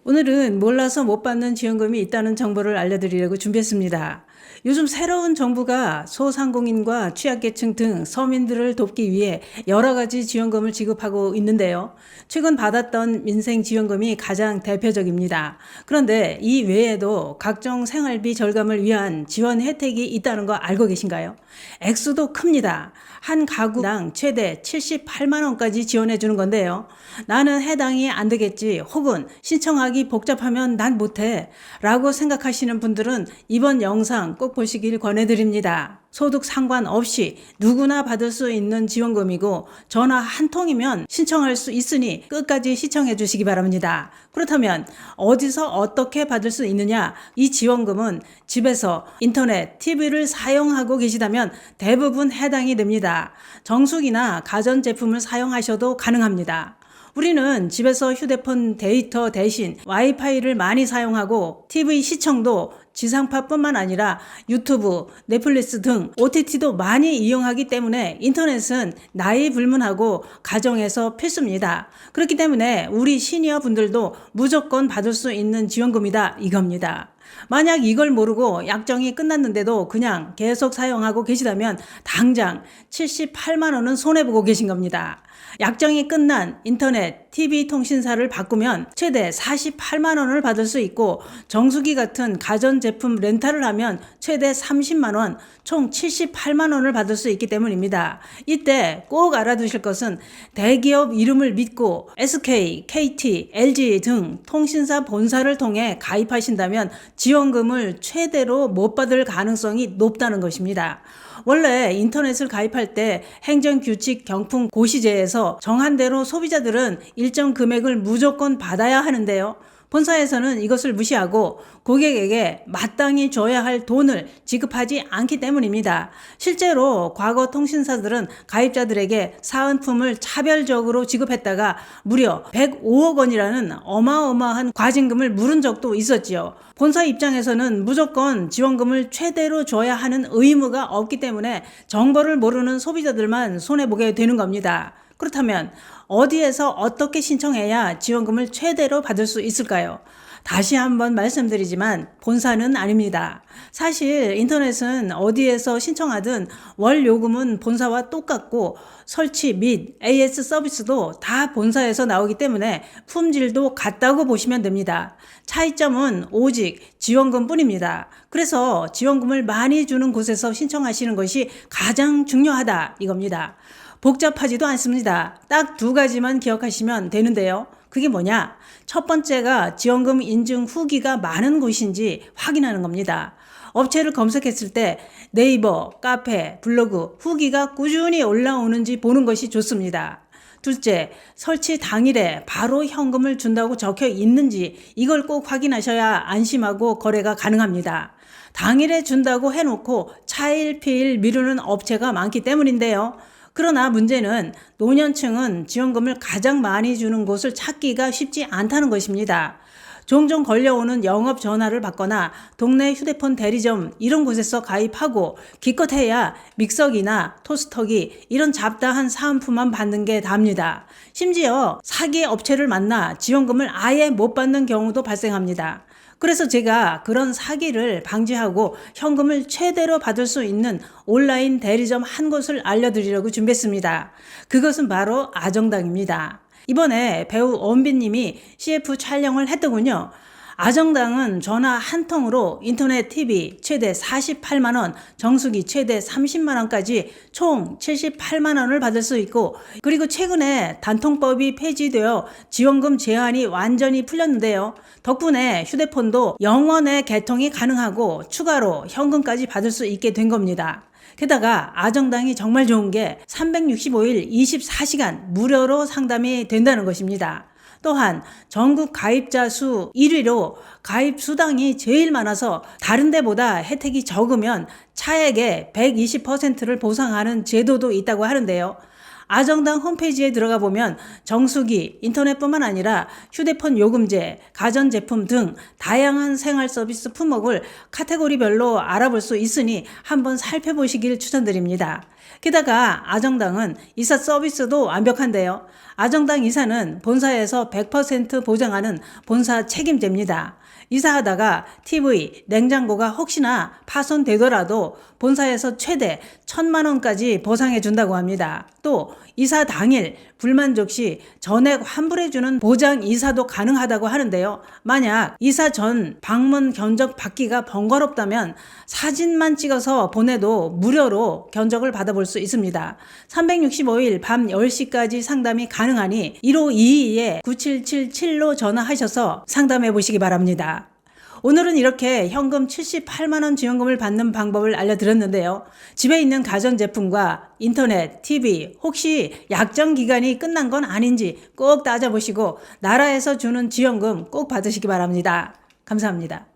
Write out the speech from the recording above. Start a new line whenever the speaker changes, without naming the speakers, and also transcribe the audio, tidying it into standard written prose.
오늘은 몰라서 못 받는 지원금이 있다는 정보를 알려드리려고 준비했습니다. 요즘 새로운 정부가 소상공인과 취약계층 등 서민들을 돕기 위해 여러 가지 지원금을 지급하고 있는데요. 최근 받았던 민생지원금이 가장 대표적입니다. 그런데 이 외에도 각종 생활비 절감을 위한 지원 혜택이 있다는 거 알고 계신가요? 액수도 큽니다. 한 가구당 최대 78만 원까지 지원해 주는 건데요. 나는 해당이 안 되겠지, 혹은 신청하기 복잡하면 난 못해 라고 생각하시는 분들은 이번 영상 꼭 보시길 권해드립니다. 소득 상관없이 누구나 받을 수 있는 지원금이고 전화 한 통이면 신청할 수 있으니 끝까지 시청해 주시기 바랍니다. 그렇다면 어디서 어떻게 받을 수 있느냐? 이 지원금은 집에서 인터넷, TV를 사용하고 계시다면 대부분 해당이 됩니다. 정수기나 가전제품을 사용하셔도 가능합니다. 우리는 집에서 휴대폰 데이터 대신 와이파이를 많이 사용하고 TV 시청도 지상파뿐만 아니라 유튜브, 넷플릭스 등 OTT도 많이 이용하기 때문에 인터넷은 나이 불문하고 가정에서 필수입니다. 그렇기 때문에 우리 시니어 분들도 무조건 받을 수 있는 지원금이다 이겁니다. 만약 이걸 모르고 약정이 끝났는데도 그냥 계속 사용하고 계시다면 당장 78만 원은 손해보고 계신 겁니다. 약정이 끝난 인터넷, TV 통신사를 바꾸면 최대 48만 원을 받을 수 있고 정수기 같은 가전제품 렌탈을 하면 최대 30만 원, 총 78만 원을 받을 수 있기 때문입니다. 이때 꼭 알아두실 것은 대기업 이름을 믿고 SK, KT, LG 등 통신사 본사를 통해 가입하신다면 지원금을 최대로 못 받을 가능성이 높다는 것입니다. 원래 인터넷을 가입할 때 행정규칙 경품 고시제에서 정한 대로 소비자들은 일정 금액을 무조건 받아야 하는데요. 본사에서는 이것을 무시하고 고객에게 마땅히 줘야 할 돈을 지급하지 않기 때문입니다. 실제로 과거 통신사들은 가입자들에게 사은품을 차별적으로 지급했다가 무려 105억 원이라는 어마어마한 과징금을 물은 적도 있었지요. 본사 입장에서는 무조건 지원금을 최대로 줘야 하는 의무가 없기 때문에 정보를 모르는 소비자들만 손해보게 되는 겁니다. 그렇다면 어디에서 어떻게 신청해야 지원금을 최대로 받을 수 있을까요? 다시 한번 말씀드리지만 본사는 아닙니다. 사실 인터넷은 어디에서 신청하든 월 요금은 본사와 똑같고 설치 및 AS 서비스도 다 본사에서 나오기 때문에 품질도 같다고 보시면 됩니다. 차이점은 오직 지원금뿐입니다. 그래서 지원금을 많이 주는 곳에서 신청하시는 것이 가장 중요하다 이겁니다. 복잡하지도 않습니다. 딱 두 가지만 기억하시면 되는데요. 그게 뭐냐? 첫 번째가 지원금 인증 후기가 많은 곳인지 확인하는 겁니다. 업체를 검색했을 때 네이버, 카페, 블로그 후기가 꾸준히 올라오는지 보는 것이 좋습니다. 둘째, 설치 당일에 바로 현금을 준다고 적혀 있는지 이걸 꼭 확인하셔야 안심하고 거래가 가능합니다. 당일에 준다고 해놓고 차일피일 미루는 업체가 많기 때문인데요. 그러나 문제는 노년층은 지원금을 가장 많이 주는 곳을 찾기가 쉽지 않다는 것입니다. 종종 걸려오는 영업 전화를 받거나 동네 휴대폰 대리점 이런 곳에서 가입하고 기껏해야 믹서기나 토스터기 이런 잡다한 사은품만 받는 게 답니다. 심지어 사기 업체를 만나 지원금을 아예 못 받는 경우도 발생합니다. 그래서 제가 그런 사기를 방지하고 현금을 최대로 받을 수 있는 온라인 대리점 한 곳을 알려드리려고 준비했습니다. 그것은 바로 아정당입니다. 이번에 배우 원빈님이 CF 촬영을 했더군요. 아정당은 전화 한 통으로 인터넷 TV 최대 48만 원, 정수기 최대 30만 원까지 총 78만 원을 받을 수 있고, 그리고 최근에 단통법이 폐지되어 지원금 제한이 완전히 풀렸는데요. 덕분에 휴대폰도 영원의 개통이 가능하고 추가로 현금까지 받을 수 있게 된 겁니다. 게다가 아정당이 정말 좋은 게 365일 24시간 무료로 상담이 된다는 것입니다. 또한 전국 가입자 수 1위로 가입 수당이 제일 많아서 다른 데보다 혜택이 적으면 차액의 120%를 보상하는 제도도 있다고 하는데요. 아정당 홈페이지에 들어가 보면 정수기, 인터넷뿐만 아니라 휴대폰 요금제, 가전제품 등 다양한 생활 서비스 품목을 카테고리별로 알아볼 수 있으니 한번 살펴보시길 추천드립니다. 게다가 아정당은 이사 서비스도 완벽한데요. 아정당 이사는 본사에서 100% 보장하는 본사 책임제입니다. 이사하다가 TV, 냉장고가 혹시나 파손되더라도 본사에서 최대 1,000만 원까지 보상해 준다고 합니다. 또 이사 당일 불만족 시 전액 환불해주는 보장 이사도 가능하다고 하는데요. 만약 이사 전 방문 견적 받기가 번거롭다면 사진만 찍어서 보내도 무료로 견적을 받아볼 수 있습니다. 365일 밤 10시까지 상담이 가능하니 1522-9777로 전화하셔서 상담해 보시기 바랍니다. 오늘은 이렇게 현금 78만 원 지원금을 받는 방법을 알려드렸는데요. 집에 있는 가전제품과 인터넷, TV 혹시 약정 기간이 끝난 건 아닌지 꼭 따져보시고 나라에서 주는 지원금 꼭 받으시기 바랍니다. 감사합니다.